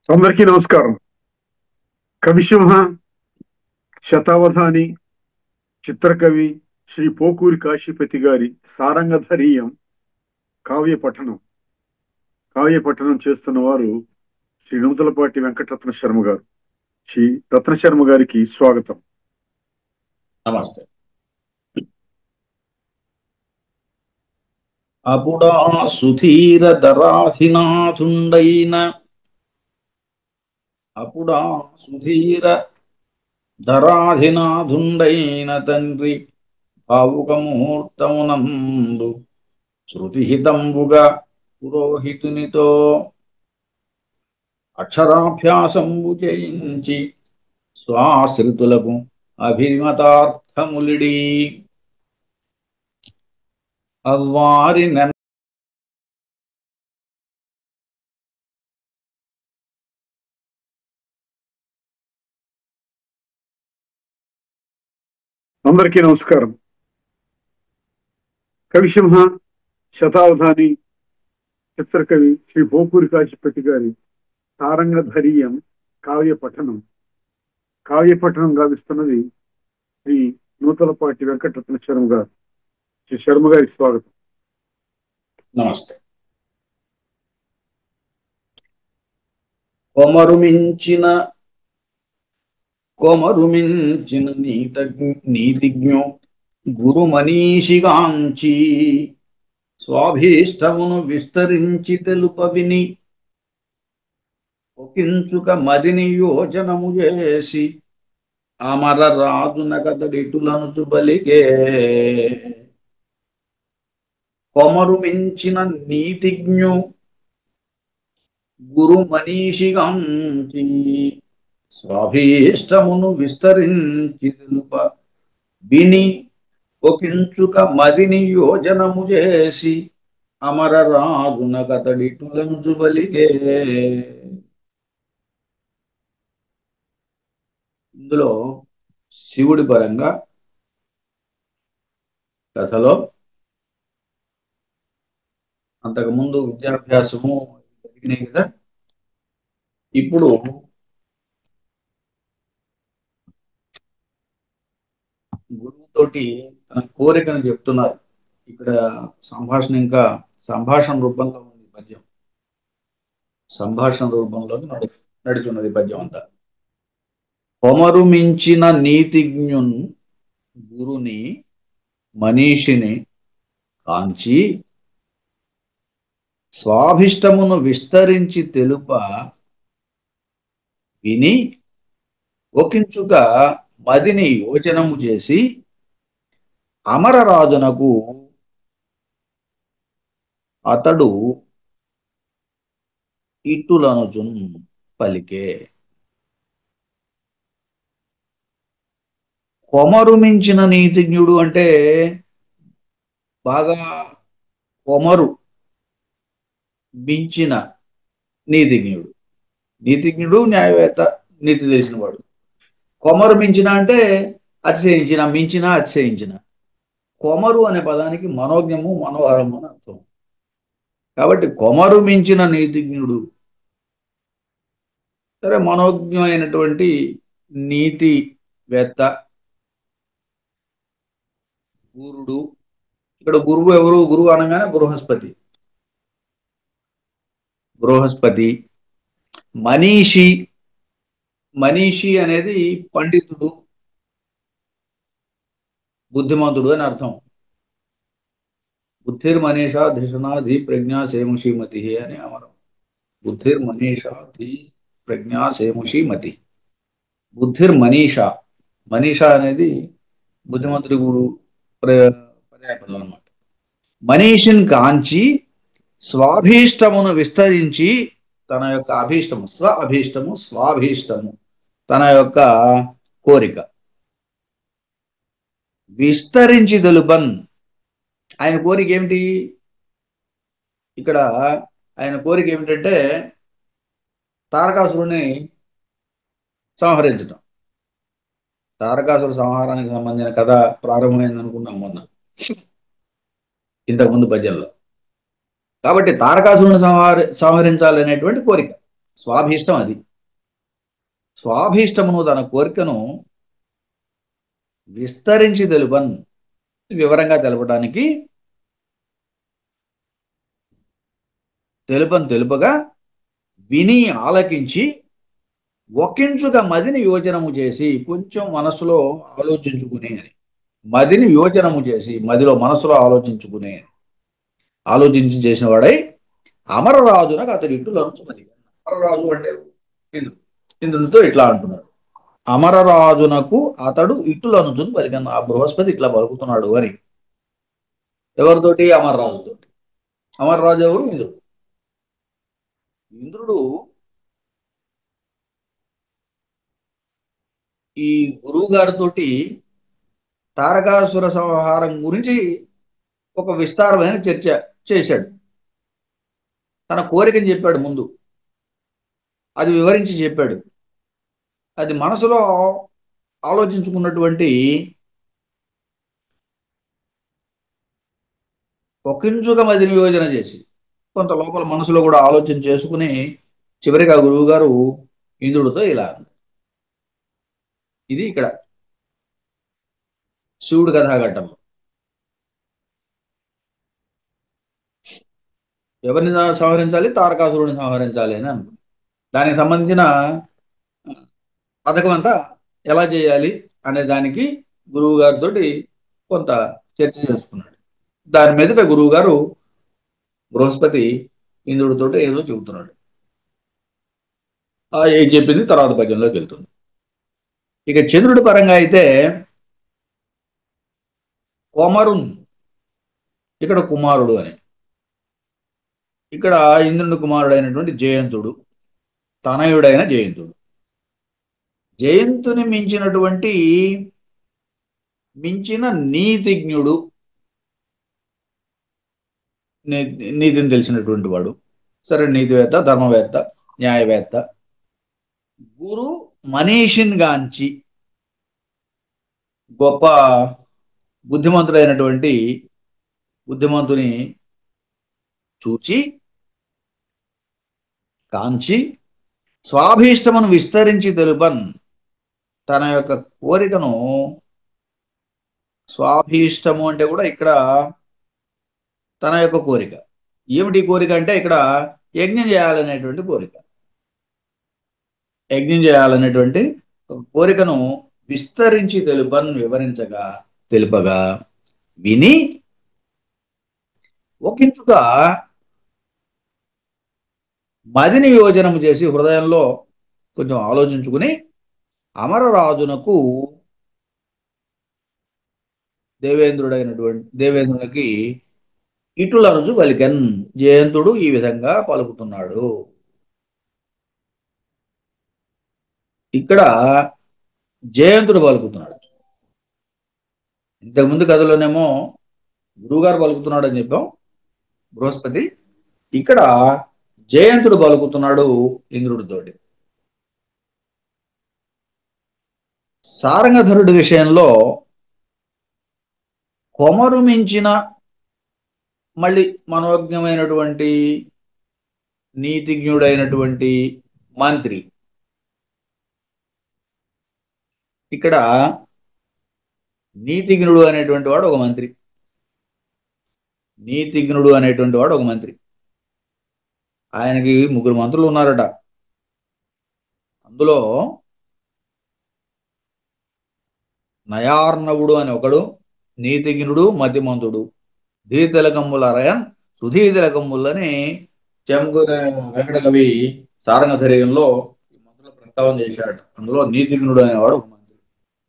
అందరికీ నమస్కారం. కవిసింహ, శతావధాని, చిత్రకవి శ్రీ పోకూరి కాశీపతి గారి సారంగధరీయం కావ్య పఠనం చేస్తున్న వారు శ్రీ నూతలపాటి వెంకటరత్న శర్మ గారు. శ్రీ రత్న శర్మ గారికి స్వాగతం. నమస్తే. అపుడా సుధీర ధరాధినాథుండైన తండ్రి భావుకముహూర్తమునందు శృతిహితంబుగా పురోహితునితో అక్షరాభ్యాసంబు చేయించి స్వాశ్రితులకు అభిమతార్థములిడి అవ్వారి అందరికీ నమస్కారం. కవిసింహ, శతావధాని, చిత్రకవి శ్రీ పోకూరి కాశీపతి గారి సారంగధరీయం కావ్య పఠనం గావిస్తున్నది శ్రీ నూతలపాటి వెంకటరత్న శర్మ గారు. శ్రీ శర్మ గారికి స్వాగతం. నమస్తే. కొమరుమించిన నీతిజ్ఞో గురు మనీషిగాంచి స్వాభీష్టమును విస్తరించి తెలుప విని ఒకించుక మదిని యోచనము చేసి అమర రాజునకతడిటులను చుబలిగే కొమరుమించిన నీతిజ్ఞు గురు మనీషిగాంచి స్వాభీష్టమును విస్తరించి తెలుప విని ఒకించుక మదిని యోజనము చేసి అమర రాజునకతడిటులను చుబలిగే. ఇందులో శివుడి పరంగా కథలో అంతకుముందు విద్యాభ్యాసము జరిగినాయి కదా. ఇప్పుడు గురువుతోటి తన కోరికను చెప్తున్నారు. ఇక్కడ సంభాషణ రూపంలో ఉంది పద్యం. సంభాషణ రూపంలో నడుచున్నది పద్యం అంతా. కొమరుమించిన నీతిజ్ఞున్ గురుని మనీషిని కాంచి స్వాభిష్టమును విస్తరించి తెలుప విని ఒకించుక మదిని యోచనము చేసి అమరరాజునకు అతడు ఇట్టులనుచున్ పలికే. కొమరుమించిన నీతిజ్ఞుడు అంటే బాగా కొమరు మించిన నీతిజ్ఞుడు న్యాయవేత్త, నీతి తెలిసిన వాడు. కొమరు మించిన అంటే మించిన అతిశయించిన. కొమరు అనే పదానికి మనోజ్ఞము, మనోహరము అని అర్థం. కాబట్టి కొమరు మించిన నీతిజ్ఞుడు, సరే, మనోజ్ఞమైనటువంటి నీతివేత్త, గురుడు. ఇక్కడ గురువు ఎవరు? గురువు అనగానే బృహస్పతి. మనీషి అనేది పండితుడు, బుద్ధిమంతుడు అని అర్థం. బుద్ధిర్మనీషా ధిషణాధి ప్రజ్ఞా సేముషీమతి అని అమరం. బుద్ధిర్మనీషా ధి ప్రజ్ఞా సేముషీమతి. మనీషా అనేది బుద్ధిమంతుడి గురు పర్యాయపదం అన్నమాట. మనీషిని కాంచి స్వాభీష్టమును విస్తరించి తన యొక్క స్వాభీష్టము తన యొక్క కోరిక విస్తరించి తెలుపన్. ఆయన కోరిక ఏమిటి? ఇక్కడ ఆయన కోరిక ఏమిటంటే తారకాసురుని సంహరించడం. తారకాసుర సంహారానికి సంబంధించిన కథ ప్రారంభమైంది అనుకున్నాం మొన్న ఇంతకుముందు పద్యంలో. కాబట్టి తారకాసురుని సంహరించాలనేటువంటి కోరిక. స్వాభీష్టం అది. స్వాభీష్టమును తన కోరికను విస్తరించి తెలుపన్, వివరంగా తెలపడానికి తెలుపగా విని ఆలకించి ఒకించుగా మదిని యోజనము చేసి, కొంచెం మనసులో ఆలోచించుకునే అని, మదిని యోజనము చేసి మనసులో ఆలోచించి చేసిన వాడై అమరరాజునకు అతడు ఇట్టులను మరి. అమరరాజు అంటే ఇంద్రుడు. ఇంద్రునితో ఇట్లా అంటున్నారు, అమరరాజునకు అతడు ఇట్టులనుచుని పలికను. ఆ బృహస్పతి ఇట్లా పలుకుతున్నాడు అని. ఎవరితోటి? అమరరాజుతోటి. అమరరాజు ఎవరు? ఇంద్రుడు. ఇంద్రుడు ఈ గురువు గారితో తారకాసుర సంహారం గురించి ఒక విస్తారమైన చర్చ చేశాడు. తన కోరికని చెప్పాడు ముందు, అది వివరించి చెప్పాడు. అది మనసులో ఆలోచించుకున్నటువంటి ఒకంచుగా మదిని యోజన చేసి, కొంత లోపల మనసులో కూడా ఆలోచన చేసుకుని చివరికి ఆ గురువు గారు ఇంద్రుడితో ఇలా అన్నారు. ఇది ఇక్కడ శివుడు కథాఘట్టం. ఎవరిని సంహరించాలి? తారకాసురుడిని సంహరించాలి అని అనుకుంది. దానికి సంబంధించిన పథకం అంతా ఎలా చేయాలి అనే దానికి గురువు గారితో కొంత చర్చ చేసుకున్నాడు. దాని మీదట గురువు గారు బృహస్పతి ఇంద్రుడితో ఏదో చెబుతున్నాడు. ఏం చెప్పింది తర్వాత పద్యంలోకి వెళ్తుంది. ఇక చంద్రుడి పరంగా అయితే కొమరున్, ఇక్కడ కుమారుడు అని. ఇక్కడ ఇంద్రుని కుమారుడైనటువంటి జయంతుడు, తనయుడైన జయంతుడు. జయంతుని మించిన నీతిజ్ఞుడు, నీతిని తెలిసినటువంటి వాడు. సరే, నీతివేత్త, ధర్మవేత్త, న్యాయవేత్త. గురు మనీషిన్ గాంచి, గొప్ప బుద్ధిమంతుని చూచి కాంచి స్వాభీష్టమును విస్తరించి తెలుపన్, తన యొక్క కోరికను, స్వాభీష్టము అంటే కూడా ఇక్కడ తన యొక్క కోరిక. ఏమిటి కోరిక అంటే ఇక్కడ యజ్ఞం చేయాలనేటువంటి కోరిక. యజ్ఞం చేయాలనేటువంటి కోరికను విస్తరించి తెలుపన్, తెలుపగా విని ఒకంచుగా మదిని యోజనము చేసి, హృదయంలో కొంచెం ఆలోచించుకుని అమరరాజునకు దేవేంద్రునికి ఇటులనుచు పలికెన్. జయంతుడు ఈ విధంగా పలుకుతున్నాడు. ఇక్కడ జయంతుడు పలుకుతున్నాడు. ఇంతకుముందు కథలోనేమో గురువుగారు పలుకుతున్నాడు అని చెప్పాం, బృహస్పతి. ఇక్కడ జయంతుడు పలుకుతున్నాడు ఇంద్రుడితోటి. సారంగధరుడి విషయంలో కొమరు మించిన మళ్ళీ మనోజ్ఞమైనటువంటి నీతిజ్ఞుడైనటువంటి మంత్రి. ఇక్కడ నీతిజ్ఞుడు అనేటువంటి వాడు ఒక మంత్రి. ఆయనకి 3 మంత్రులు ఉన్నారట. అందులో నయార్ణవుడు అని ఒకడు, నీతిజ్ఞుడు, మతిమంతుడు. ధీతిలకమ్ముల అరయన్ సుధీతిలకమ్ములని వెంకటకవి సారంగధర్యంలో ఈ మంత్రుల ప్రస్తావన చేశాడు. అందులో నీతిజ్ఞుడు అనేవాడు ఒక మంత్రి.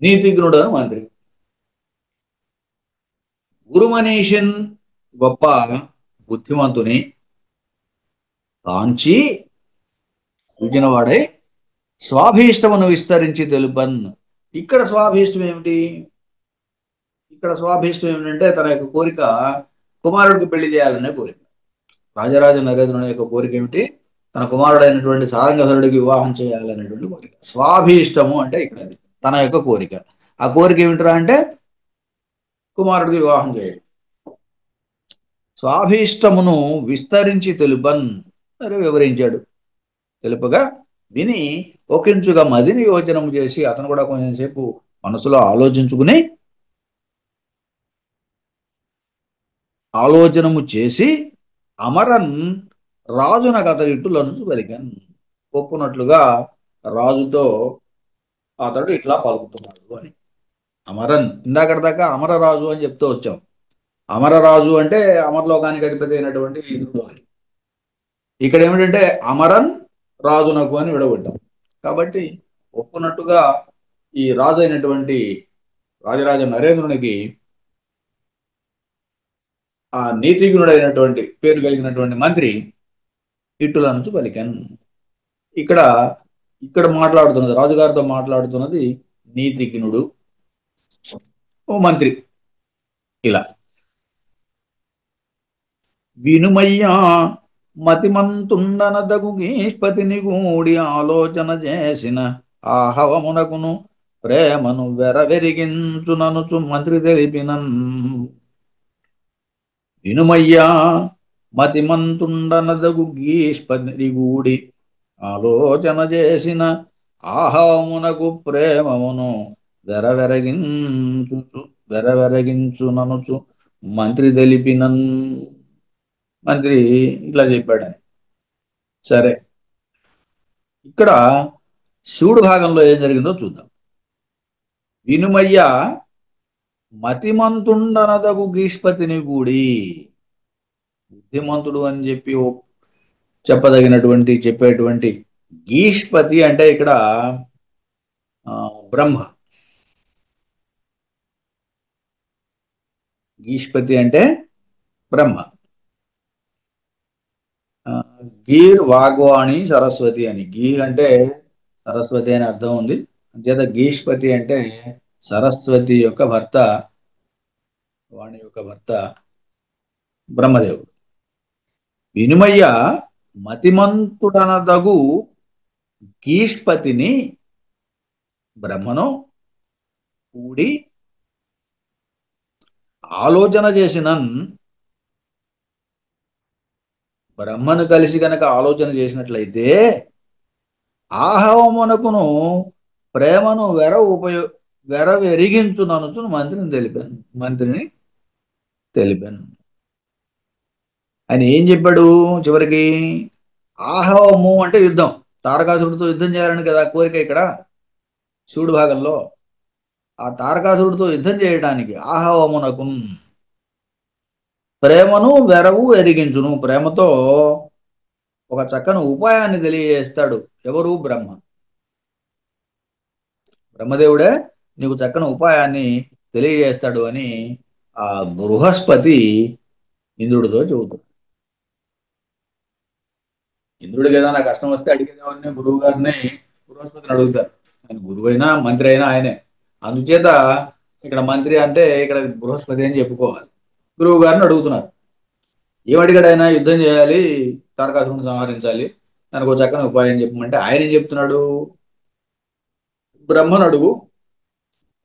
నీతిజ్ఞుడు అని మంత్రి. గురుమనీషన్, గొప్ప బుద్ధిమంతుని కాంచి చూచినవాడై స్వాభీష్టమును విస్తరించి తెలుపన్. ఇక్కడ స్వాభీష్టం ఏమిటి? ఏమిటంటే తన యొక్క కోరిక కుమారుడికి పెళ్లి చేయాలనే కోరిక. రాజరాజ నరేంద్రుని యొక్క కోరిక ఏమిటి? తన కుమారుడైనటువంటి సారంగధరుడికి వివాహం చేయాలనేటువంటి కోరిక. స్వాభీష్టము అంటే ఇక్కడ అది తన యొక్క కోరిక. ఆ కోరిక ఏమిటరా అంటే కుమారుడికి వివాహం చేయాలి. స్వాభీష్టమును విస్తరించి తెలుపన్, సరే వివరించాడు. తెలుపగా విని ఒకంచుగా మదిని యోచనము చేసి అతను కూడా కొంచెం సేపు మనసులో ఆలోచనము చేసి అమరన్ రాజున కథ ఇట్టులను పలికన్. ఒప్పునట్లుగా రాజుతో అతడు ఇట్లా పలుకుతున్నాడు అని. అమరన్ ఇందాకటి దాకా అమరరాజు అని చెప్తూ వచ్చాం. అమరరాజు అంటే అమరలోకానికి అధిపతి అయినటువంటి ఇంద్రుడు అని. ఇక్కడ ఏమిటంటే అమరన్ రాజునకు అని విడగొట్టాం. కాబట్టి ఒప్పునట్టుగా ఈ రాజు అయినటువంటి రాజరాజ నరేంద్రునికి ఆ నీతిగుణుడైనటువంటి పేరు కలిగినటువంటి మంత్రి ఇట్టుల నుంచి పలికన్. ఇక్కడ ఇక్కడ మాట్లాడుతున్నది, రాజుగారితో మాట్లాడుతున్నది నీతిజ్ఞుడు, ఓ మంత్రి. ఇలా వినుమయ్యా మతిమంతుండనదగు గీష్పతిని గూడి ఆలోచన చేసిన ఆహవమునకును ప్రేమను వెరవెరిగించుననుచు మంత్రి తెలిపినన్. వినుమయ్యా మతిమంతుండనదగు గీష్పతిని గూడి ఆలోచన చేసిన ఆహవమునకు ప్రేమమును వెరవెరగించుననుచు మంత్రి తెలిపినన్. మంత్రి ఇట్లా చెప్పాడని. సరే, ఇక్కడ శివుడు భాగంలో ఏం జరిగిందో చూద్దాం. వినుమయ్య మతిమంతుండనదగు గీష్పతిని గూడి, బుద్ధిమంతుడు అని చెప్పేటువంటి గీష్పతి అంటే ఇక్కడ బ్రహ్మ. గీష్పతి అంటే బ్రహ్మ. గీర్ వాగ్వాణి సరస్వతి అని. గీ అంటే సరస్వతి అని అర్థం ఉంది. అంచేత గీష్పతి అంటే సరస్వతి యొక్క భర్త, వాణి యొక్క భర్త బ్రహ్మదేవుడు. వినుమయ్య మతిమంతుడనదగు గీష్పతిని బ్రహ్మను కూడి ఆలోచన చేసినన్. బ్రహ్మను కలిసి గనక ఆలోచన చేసినట్లయితే ఆహవమునకును ప్రేమను వెరవెరిగించుననుచు మంత్రిని తెలిపాను. ఆయన ఏం చెప్పాడు చివరికి? ఆహవము అంటే యుద్ధం, తారకాసురుడితో యుద్ధం చేయాలని కదా కోరిక ఇక్కడ శివుడు భాగంలో. ఆ తారకాసురుడితో యుద్ధం చేయడానికి ఆహవమునకు ప్రేమను వెరవు ఎరిగించును, ప్రేమతో ఒక చక్కని ఉపాయాన్ని తెలియజేస్తాడు. ఎవరు? బ్రహ్మ. బ్రహ్మదేవుడే నీకు చక్కని ఉపాయాన్ని తెలియజేస్తాడు అని ఆ బృహస్పతి ఇంద్రుడితో చెబుతాడు. ఇంద్రుడికి ఏదైనా కష్టం వస్తే అడిగేదేవారిని, గురువు గారిని, బృహస్పతిని అడుగుతారు. ఆయన గురువు అయినా మంత్రి అయినా ఆయనే. అందుచేత ఇక్కడ మంత్రి అంటే ఇక్కడ బృహస్పతి అని చెప్పుకోవాలి. గురువు గారిని అడుగుతున్నారు. ఏమడిగాడైనా? యుద్ధం చేయాలి, తారకాసురుని సంహరించాలి, దానికి ఒక చక్కని ఉపాయం చెప్పమంటే ఆయన ఏం చెప్తున్నాడు? బ్రహ్మను అడుగు,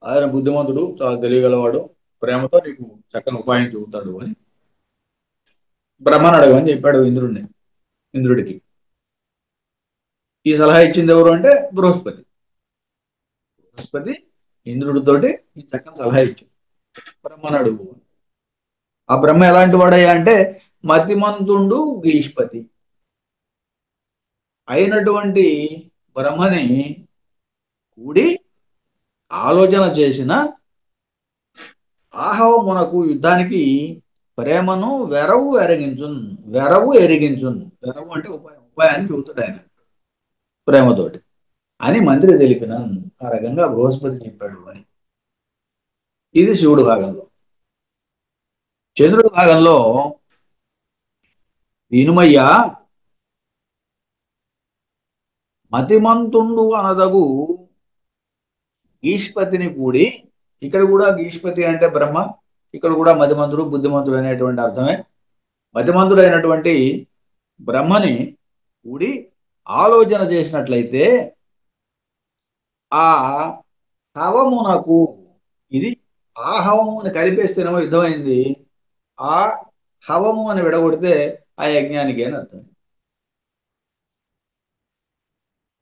ఆయన బుద్ధిమంతుడు, చాలా తెలియగలవాడు, ప్రేమతో నీకు చక్కని ఉపాయం చెబుతాడు అని బ్రహ్మను అడగమని చెప్పాడు ఇంద్రుడికి. ఈ సలహా ఇచ్చింది ఎవరు అంటే బృహస్పతి. బృహస్పతి ఇంద్రుడితోటి ఈ చక్కని సలహా ఇచ్చాడు, బ్రహ్మను అడుగు. ఆ బ్రహ్మ ఎలాంటి వాడయ్యా అంటే మతిమంతుండు గీష్పతి అయినటువంటి బ్రహ్మని కూడి ఆలోచన చేసిన ఆహవమునకు యుద్ధానికి ప్రేమను వెరవు ఎరిగించున్. వెరవు అంటే ఉపాయాన్ని చెబుతాడు ఆయన ప్రేమతోటి అని మంత్రి తెలిపిన. ఆ రకంగా బృహస్పతి చెప్పాడు అని. ఇది శివుడు భాగంలో. చంద్రుడి భాగంలో వినుమయ్య మతిమంతుండు అనదగు గీష్పతిని కూడి, ఇక్కడ కూడా గీష్పతి అంటే బ్రహ్మ, ఇక్కడ కూడా మతిమంతుడు, బుద్ధిమంతుడు అనేటువంటి అర్థమే. మతిమంతుడు అయినటువంటి బ్రహ్మని కూడి ఆలోచన చేసినట్లయితే ఆ హవమునకు, ఇది ఆహవము అని కలిపేస్తేనేమో యుద్ధమైంది, ఆ హవము అని విడగొడితే ఆ యజ్ఞానికి అని అర్థం.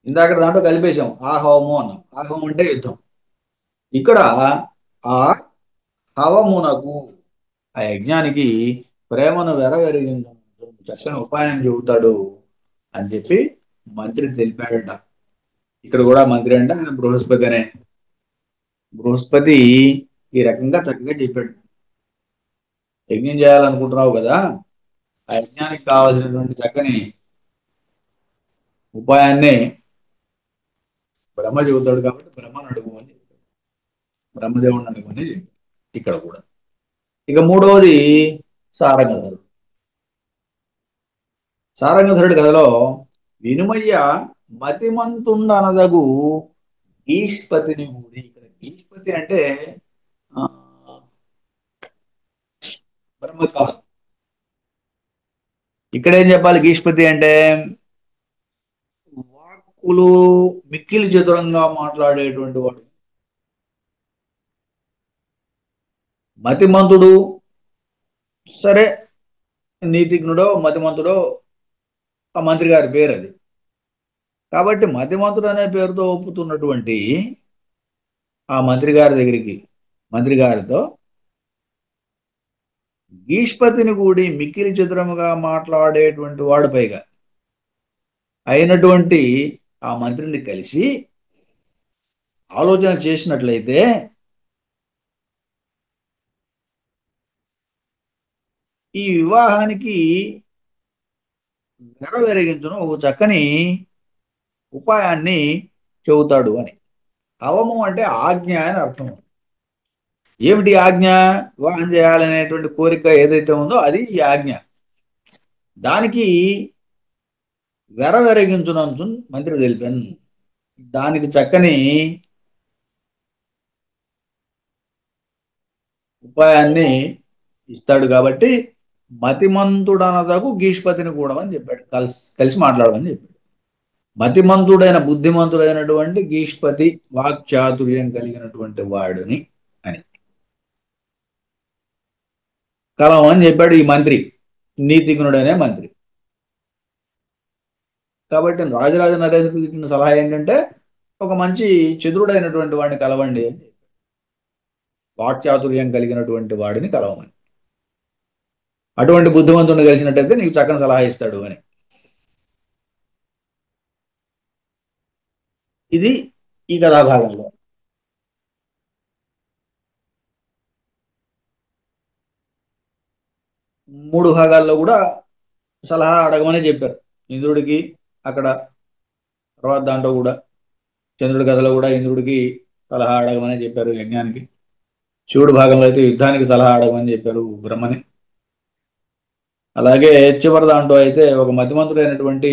ఇందాక దాంట్లో కలిపేశాం ఆహవము అన్నాం. ఆహవం అంటే యుద్ధం. ఇక్కడ ఆ హవమునకు, ఆ యజ్ఞానికి ప్రేమను వెరవెరిగించు చక్కని ఉపాయం చెబుతాడు అని చెప్పి మంత్రి తెలిపాడట. ఇక్కడ కూడా మంత్రి అంటే ఆయన బృహస్పతి అనే. బృహస్పతి ఈ రకంగా చక్కగా చెప్పాడు. యజ్ఞం చేయాలనుకుంటున్నావు కదా, ఆ యజ్ఞానికి కావాల్సినటువంటి చక్కని ఉపాయాన్ని బ్రహ్మ చెబుతాడు కాబట్టి బ్రహ్మను అడుగుమని చెప్పాడు. బ్రహ్మదేవుడిని అడుగుమని చెప్పాడు ఇక్కడ కూడా. ఇక మూడవది సారంగధరుడు. సారంగధరుడి కథలో వినుమయ్య మతిమంతుండనదగు ఈష్పతిని గూడి. ఇక్కడ ఈష్పతి అంటే ఆ, బ్రహ్మకాలం. ఇక్కడ ఏం చెప్పాలి? గీష్పతి అంటే వాక్కులు మిక్కిలి చతురంగా మాట్లాడేటువంటి వాడు, మతిమంతుడు. సరే, నీతిజ్ఞుడో మతిమంతుడో ఆ మంత్రి గారి పేరు అది. కాబట్టి మతిమంతుడు అనే పేరుతో ఒప్పుతున్నటువంటి ఆ మంత్రి గారి దగ్గరికి, మంత్రి గారితో ఈష్పతిని కూడి మిక్కిలి చతురముగా మాట్లాడేటువంటి వాడు పైగా అయినటువంటి ఆ మంత్రిని కలిసి ఆలోచన చేసినట్లయితే ఈ వివాహానికి నెరవేరగించును ఒక చక్కని ఉపాయాన్ని చెబుతాడు అని. అవము అంటే ఆజ్ఞ అని అర్థం. ఏమిటి ఆజ్ఞ? వివాహం చేయాలనేటువంటి కోరిక ఏదైతే ఉందో అది ఈ ఆజ్ఞ. దానికి వెరవెరగించునంచు మంత్రి తెలిపాను. దానికి చక్కని ఉపాయాన్ని ఇస్తాడు కాబట్టి మతిమంతుడనదకు గీష్పతిని కూడా అని చెప్పాడు. కలిసి మాట్లాడమని చెప్పాడు. మతిమంతుడైన బుద్ధిమంతుడైనటువంటి గీష్పతి వాక్చాతుర్యం కలిగినటువంటి వాడుని అని కలవమని చెప్పాడు ఈ మంత్రి, నీతిజ్ఞుడనే మంత్రి. కాబట్టి రాజరాజ నరేంద్రుడికి ఇచ్చిన సలహా ఏంటంటే ఒక మంచి చతురుడైనటువంటి వాడిని కలవండి అని, వాక్చాతుర్యం కలిగినటువంటి వాడిని కలవమని. అటువంటి బుద్ధిమంతుడిని కలిసినట్టయితే నీకు చక్కని సలహా ఇస్తాడు అని. ఇది ఈ కథాభాగంలో. మూడు భాగాల్లో కూడా సలహా అడగమని చెప్పారు ఇంద్రుడికి. అక్కడ తర్వాత దాంట్లో కూడా చంద్రుడి కథలో కూడా ఇంద్రుడికి సలహా అడగమని చెప్పారు యజ్ఞానికి. శివుడి భాగంలో అయితే యుద్ధానికి సలహా అడగమని చెప్పారు బ్రహ్మని. అలాగే చివరి దాంట్లో అయితే ఒక మతిమంతుడైనటువంటి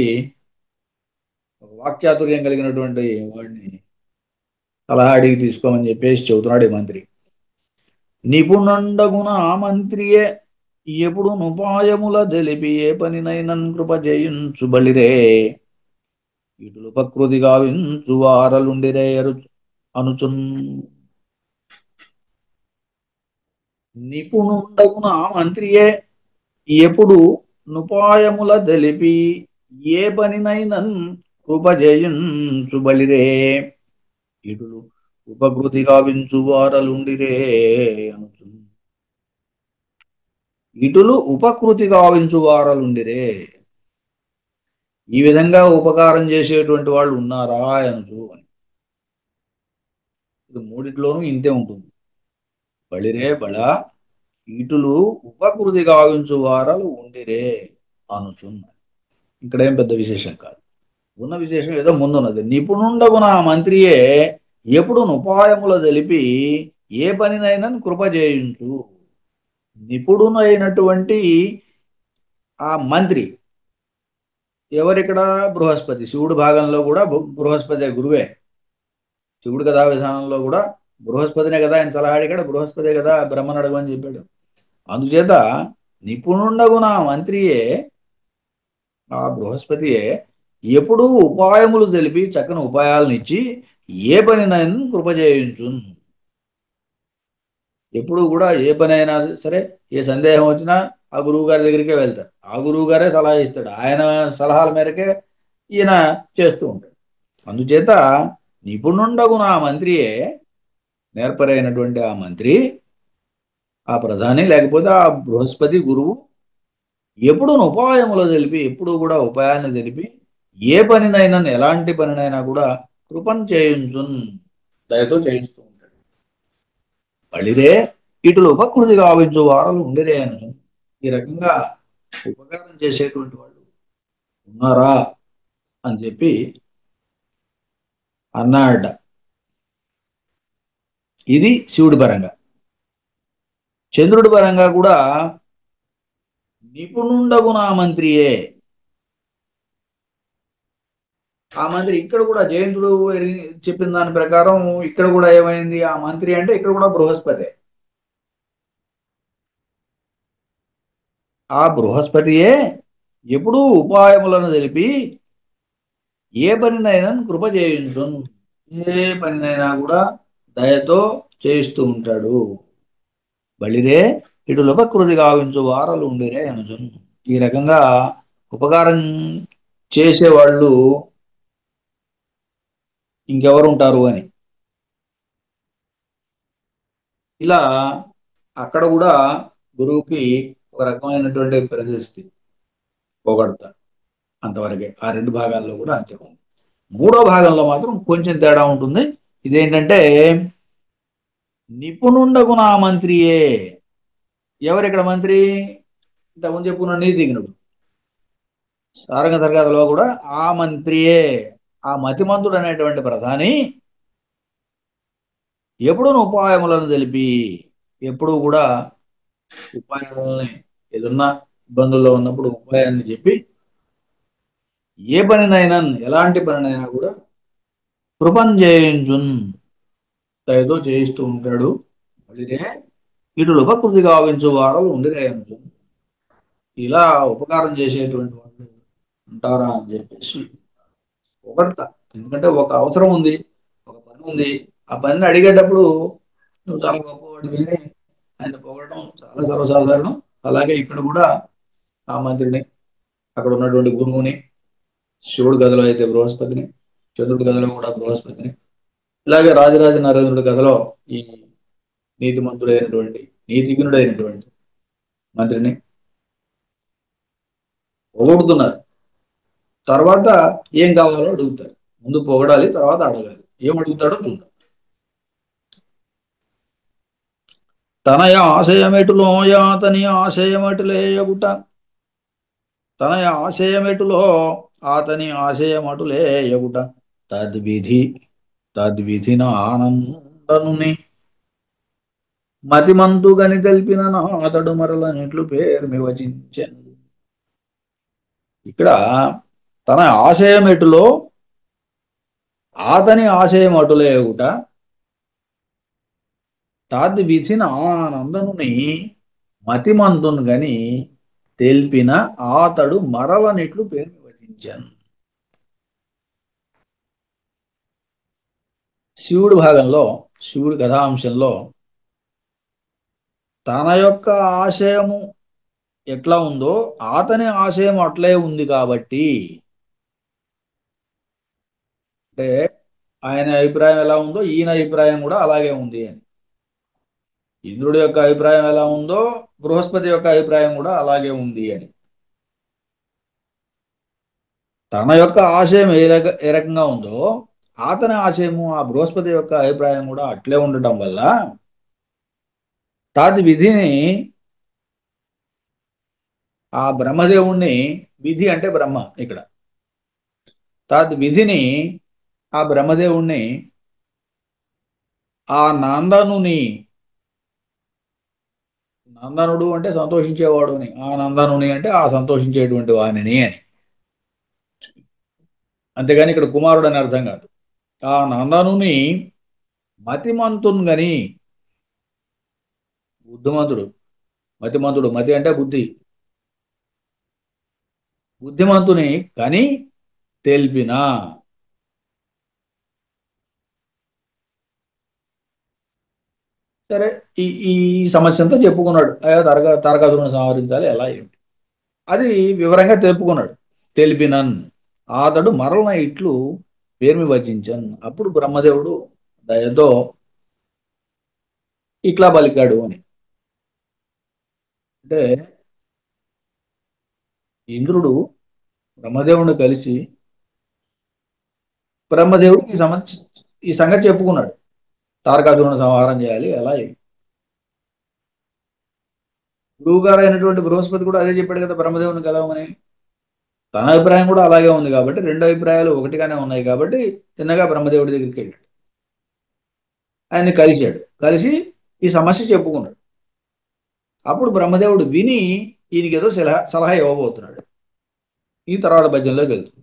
వాక్చాతుర్యం కలిగినటువంటి వాడిని సలహా అడిగి తీసుకోమని చెప్పేసి చెబుతున్నాడు ఈ మంత్రి. నిపుణుండగున ఆ మంత్రియే ఎప్పుడు నుపాయముల తెలిపి ఏ పనినైనన్ కృప చేయించు బలిరే ఇటులు ప్రకృతి గావించు వారలుండిరే అనుచున్. నిపుణుండగున ఆ మంత్రియే ఎప్పుడు నుపాయముల తెలిపి ఏ పనినైనన్ కృప చేయించు బలిరే ఇటులు ఉపకృతి గావించు వారలుండిరే అనుచున్. ఇటులు ఉపకృతి గావించు వారలుండిరే, ఈ విధంగా ఉపకారం చేసేటువంటి వాళ్ళు ఉన్నారా అనుచు అని. ఇది మూడిట్లోనూ ఇంతే ఉంటుంది. బలిరే బళ ఇటులు ఉపకృతి గావించు వారలు ఉండిరే అనుచున్న. ఇక్కడేం పెద్ద విశేషం కాదు. ఉన్న విశేషం ఏదో ముందున్నది. నిపుణుండగున ఆ మంత్రియే ఎప్పుడు ఉపాయముల తెలిపి ఏ పనినైనా కృప చేయించు. నిపుణునైనటువంటి ఆ మంత్రి ఎవరిక్కడ? బృహస్పతి. శివుడు భాగంలో కూడా బృహస్పతి గురువే. శివుడు కథా విధానంలో కూడా బృహస్పతినే కదా ఆయన సలహా అడిగాడు, బృహస్పతే కదా బ్రహ్మను అడగమని చెప్పాడు. అందుచేత నిపుణుండగున మంత్రియే, ఆ బృహస్పతియే ఎప్పుడూ ఉపాయములు తెలిపి చక్కని ఉపాయాలను ఇచ్చి ఏ పనినైనా కృప చేయించు. ఎప్పుడు కూడా ఏ పని అయినా సరే, ఏ సందేహం వచ్చినా ఆ గురువు గారి దగ్గరికే వెళ్తారు. ఆ గురువు గారే సలహా ఇస్తాడు. ఆయన సలహాల మేరకే ఈయన చేస్తూ ఉంటాడు. అందుచేత నిపుణుండగు నా మంత్రియే, నేర్పరైనటువంటి ఆ మంత్రి, ఆ ప్రధాని లేకపోతే ఆ బృహస్పతి గురువు ఎప్పుడు ఉపాయములు తెలిపి, ఎప్పుడు కూడా ఉపాయాన్ని తెలిపి ఏ పనినైనా, ఎలాంటి పనినైనా కూడా కృపం చేయించున్, దయతో చేయిస్తూ ఉంటాడు. పళ్ళిరే ఇటులు ఉపకృతి గావించు వారలు ఉండిరే అని. ఈ రకంగా ఉపకారం చేసేటువంటి వాళ్ళు ఉన్నారా అని చెప్పి అన్నాడ. ఇది శివుడి పరంగా. చంద్రుడి పరంగా కూడా నిపుణుండగు నా మంత్రియే. ఆ మంత్రి ఇక్కడ కూడా జయంతుడు చెప్పిన దాని ప్రకారం ఇక్కడ కూడా ఏమైంది, ఆ మంత్రి అంటే ఇక్కడ కూడా బృహస్పతి. ఆ బృహస్పతియే ఎప్పుడూ ఉపాయములను తెలిపి ఏ పనినైనా కృప చేయించు, ఏ పనినైనా కూడా దయతో చేయిస్తూ ఉంటాడు. బలిరే ఇటు లోపకృతి గావించు వారలు ఉండిరే అనుజున్. ఈ రకంగా ఉపకారం చేసేవాళ్ళు ఇంకెవరు ఉంటారు అని. ఇలా అక్కడ కూడా గురువుకి ఒక రకమైనటువంటి ప్రశస్తి, పొగడత. అంతవరకే. ఆ రెండు భాగాల్లో కూడా అంతే ఉంది. మూడో భాగంలో మాత్రం కొంచెం తేడా ఉంటుంది. ఇదేంటంటే నిపుణుండగు నా మంత్రియే. ఎవరిక్కడ మంత్రి? ఇంతకుముందు చెప్పుకున్న నీతిజ్ఞుడు. సారంగ తరగతిలో కూడా ఆ మంత్రియే, ఆ మతిమంతుడు అనేటువంటి ప్రధాని ఎప్పుడూ ఉపాయములను తెలిపి, ఎప్పుడూ కూడా ఉపాయాలని, ఏదన్నా ఇబ్బందుల్లో ఉన్నప్పుడు ఉపాయాన్ని చెప్పి ఏ పనినైనా, ఎలాంటి పనినైనా కూడా కృపం చేయించున్, దయతో చేయిస్తూ ఉంటాడు. మళ్ళీ ఇటు ఉపకృతి గావించు వారలు ఉండిరే అనుజున్. ఇలా ఉపకారం చేసేటువంటి వాళ్ళు ఉంటారా అని చెప్పేసి పొగడతా. ఎందుకంటే ఒక అవసరం ఉంది, ఒక పని ఉంది, ఆ పనిని అడిగేటప్పుడు నువ్వు చాలా గొప్పవాడివి అని ఆయన పొగడటం చాలా సర్వసాధారణం. అలాగే ఇక్కడ కూడా ఆ మంత్రిని, అక్కడ ఉన్నటువంటి గురువుని, శివుడి గదిలో అయితే బృహస్పతిని, చంద్రుడి గదిలో కూడా బృహస్పతిని, ఇలాగే రాజరాజ నరేంద్రుడి గదిలో ఈ నీతిమంతుడైనటువంటి, నీతిజ్ఞుడైనటువంటి మంత్రిని పొగుడుతున్నారు. తర్వాత ఏం కావాలో అడుగుతారు. ముందు పొగడాలి, తర్వాత అడగాలి. ఏం అడుగుతాడో చూద్దాం. తనయ ఆశయమెటులో యాతని ఆశయమటులేయగుట, తనయ ఆశయమెటులో ఆతని ఆశయమటులేయగుట, తద్విధి తద్విధిన ఆనందనుని మతిమంతుగని తెలిపిన అతడు మరలనిట్లు పేరు వివచించను. ఇక్కడ తన ఆశయం ఎటులో ఆతని ఆశయం అటులేవుట, తాద్విధిన ఆనందనుని మతిమంతును గని తెలిపిన ఆతడు మరలనిట్లు పేరు వివచించాను. శివుడి భాగంలో, శివుడి కథాంశంలో తన యొక్క ఆశయము ఎట్లా ఉందో అతని ఆశయం అట్లే ఉంది కాబట్టి, అంటే ఆయన అభిప్రాయం ఎలా ఉందో ఈయన అభిప్రాయం కూడా అలాగే ఉంది అని. ఇంద్రుడి యొక్క అభిప్రాయం ఎలా ఉందో బృహస్పతి యొక్క అభిప్రాయం కూడా అలాగే ఉంది అని. తన యొక్క ఆశయం ఏ రకంగా ఉందో అతని ఆశయము, ఆ బృహస్పతి యొక్క అభిప్రాయం కూడా అట్లే ఉండటం వల్ల తాది విధిని, ఆ బ్రహ్మదేవుణ్ణి, విధి అంటే బ్రహ్మ ఇక్కడ, తాది విధిని, ఆ బ్రహ్మదేవుణ్ణి ఆ నందనుని, నందనుడు అంటే సంతోషించేవాడు అని, ఆ నందనుని అంటే ఆ సంతోషించేటువంటి వాణిని అని. అంతేగాని ఇక్కడ కుమారుడు అని అర్థం కాదు. ఆ నందనుని మతిమంతున్ గని, బుద్ధిమంతుడు, మతిమంతుడు, మతి అంటే బుద్ధి, బుద్ధిమంతుని కని తెలిపిన. సరే, ఈ ఈ సమస్య అంతా చెప్పుకున్నాడు. తారకాసురుని సంహరించాలి ఎలా ఏమిటి, అది వివరంగా తెలుపుకున్నాడు. తెలిపినన్ అతడు మరల ఇట్లు పేర్మి వచించన్. అప్పుడు బ్రహ్మదేవుడు దయతో ఇట్లా పలికాడు అని. అంటే ఇంద్రుడు బ్రహ్మదేవుడిని కలిసి బ్రహ్మదేవుడికి ఈ సంగతి చెప్పుకున్నాడు. తారకాసురుని సంహారం చేయాలి అలా. గురువు గారు అయినటువంటి బృహస్పతి కూడా అదే చెప్పాడు కదా బ్రహ్మదేవుని కలవమని. తన అభిప్రాయం కూడా అలాగే ఉంది కాబట్టి రెండు అభిప్రాయాలు ఒకటిగానే ఉన్నాయి కాబట్టి తిన్నగా బ్రహ్మదేవుడి దగ్గరికి వెళ్ళాడు. ఆయన్ని కలిశాడు. కలిసి ఈ సమస్య చెప్పుకున్నాడు. అప్పుడు బ్రహ్మదేవుడు విని ఈయనకి ఏదో సలహా ఇవ్వబోతున్నాడు. ఈ తర్వాత భజనలోకి వెళ్తుంది.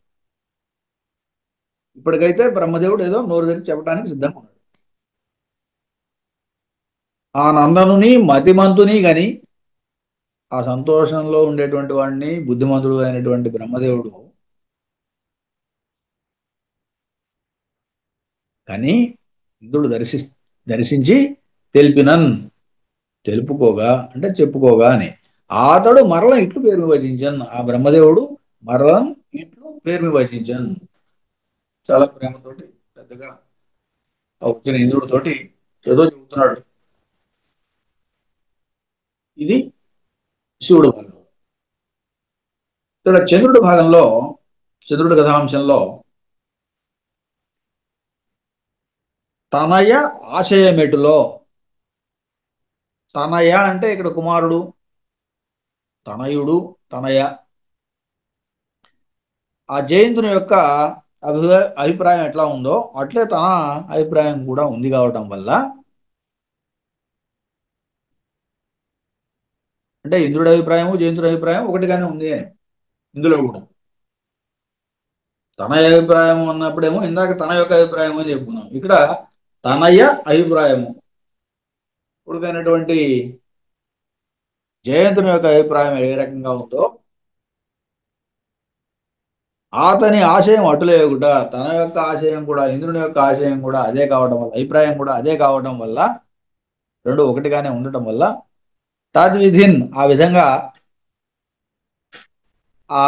ఇప్పటికైతే బ్రహ్మదేవుడు ఏదో నోరు దగ్గర చెప్పడానికి సిద్ధంగా ఉన్నాడు. ఆ నందనుని మతిమంతుని గని, ఆ సంతోషంలో ఉండేటువంటి వాడిని బుద్ధిమంతుడు అయినటువంటి బ్రహ్మదేవుడు కానీ ఇంద్రుడు దర్శించి తెలిపినన్, తెలుపుకోగా అంటే చెప్పుకోగా అని. అతడు మరల ఇట్లు పేరు విభజించన్. ఆ బ్రహ్మదేవుడు మరలం ఇట్లు పేరు విభజించన్. చాలా ప్రేమతోటి పెద్దగా వచ్చిన ఇంద్రుడితోటి ఏదో చెబుతున్నాడు. ఇది శివుడు భాగం. ఇక్కడ చంద్రుడి భాగంలో, చంద్రుడి కథాంశంలో తనయ ఆశయమెటులో, తనయ అంటే ఇక్కడ కుమారుడు, తనయుడు, తనయ. ఆ జయంతుని యొక్క అభిప్రాయం ఎట్లా ఉందో అట్లే తన అభిప్రాయం కూడా ఉంది కావటం వల్ల, అంటే ఇంద్రుడి అభిప్రాయము జయంతుడి అభిప్రాయం ఒకటిగానే ఉంది అని ఇందులో కూడా. తన అభిప్రాయం అన్నప్పుడేమో ఇందాక తన యొక్క అభిప్రాయం అని చెప్పుకున్నాం. ఇక్కడ తనయ అభిప్రాయము, కొడుకైనటువంటి జయంతుని యొక్క అభిప్రాయం ఏ రకంగా ఉందో అతని ఆశయం అటులేగుట, తన యొక్క ఆశయం కూడా ఇంద్రుని యొక్క ఆశయం కూడా అదే కావడం వల్ల, అభిప్రాయం కూడా అదే కావడం వల్ల, రెండు ఒకటిగానే ఉండటం వల్ల తద్విధిన్ ఆ విధంగా ఆ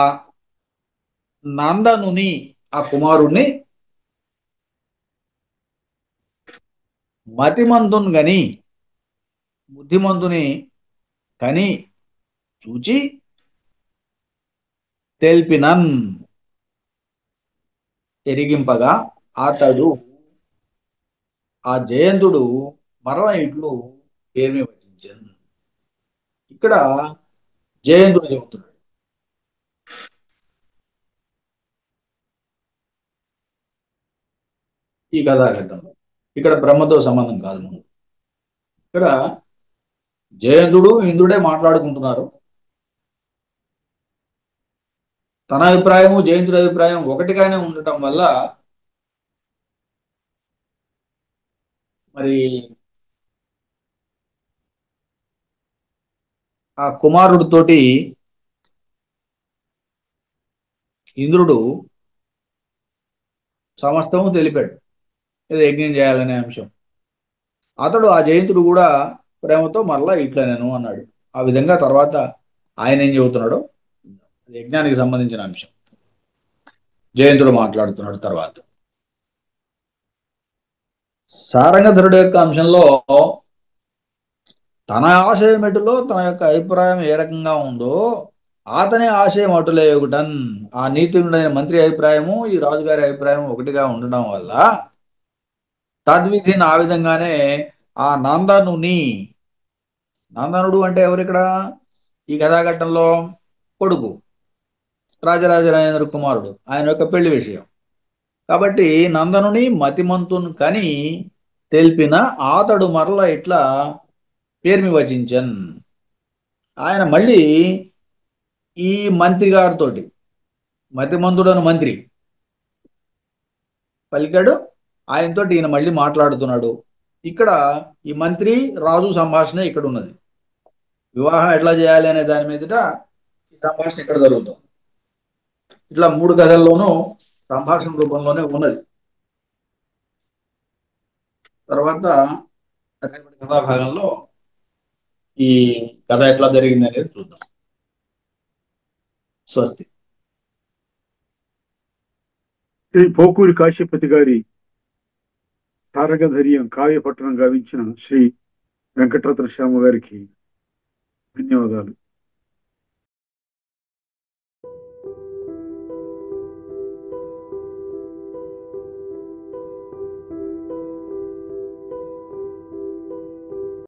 నందనుని ఆ కుమారుణ్ణి మతిమంతుని గని, బుద్ధిమంతుని కని చూచి తెలిపినన్ ఎరిగింపగా అతడు ఆ జయంతుడు మరల ఇట్లు ఏమి వచించను. ఇక్కడ జయంతుడు చెబుతున్నాడు. ఈ కథాఘట్టంలో ఇక్కడ బ్రహ్మతో సంబంధం కాదు. ఇక్కడ జయంతుడు ఇంద్రుడే మాట్లాడుకుంటున్నారు. తన అభిప్రాయము జయంతుడి అభిప్రాయం ఒకటిగానే ఉండటం వల్ల మరి ఆ కుమారుడితోటి ఇంద్రుడు సమస్తము తెలిపాడు, ఏదో యజ్ఞం చేయాలనే అంశం. అతడు ఆ జయంతుడు కూడా ప్రేమతో మరలా ఇట్లా నేను అన్నాడు. ఆ విధంగా తర్వాత ఆయన ఏం చెబుతున్నాడో యజ్ఞానికి సంబంధించిన అంశం జయంతుడు మాట్లాడుతున్నాడు. తర్వాత సారంగధరుడు యొక్క అంశంలో తన ఆశయం ఎటులో తన యొక్క అభిప్రాయం ఏ రకంగా ఉందో అతని ఆశయం అటులే ఒకటన్. ఆ నీతియుడైన మంత్రి అభిప్రాయము ఈ రాజుగారి అభిప్రాయం ఒకటిగా ఉండడం వల్ల తద్విధిని ఆ విధంగానే ఆ నందనుని, నందనుడు అంటే ఎవరు ఇక్కడ ఈ కథాఘట్టంలో? కొడుకు, రాజరాజరాజేంద్ర కుమారుడు, ఆయన యొక్క పెళ్లి విషయం కాబట్టి నందనుని మతిమంతుని కని తెలిపిన అతడు మరల ఇట్లా పేర్మి వచించన్. ఆయన మళ్ళీ ఈ మంత్రి గారితో, మతిమంతుడను మంత్రి పలికాడు, ఆయనతో ఈయన మళ్ళీ మాట్లాడుతున్నాడు. ఇక్కడ ఈ మంత్రి రాజు సంభాషణ ఇక్కడ ఉన్నది. వివాహం ఎట్లా చేయాలి అనే దాని మీదట ఈ సంభాషణ ఇక్కడ జరుగుతుంది. ఇట్లా మూడు కథల్లోనూ సంభాషణ రూపంలోనే ఉన్నది. తర్వాత కథాభాగంలో ఈ కథ ఎట్లా జరిగింది అనేది చూద్దాం. స్వస్తి. శ్రీ పోకూరి కాశీపతి గారి తారకధైర్యం కావ్య పట్టణం గావించిన శ్రీ వెంకటరత్న శర్మ గారికి ధన్యవాదాలు.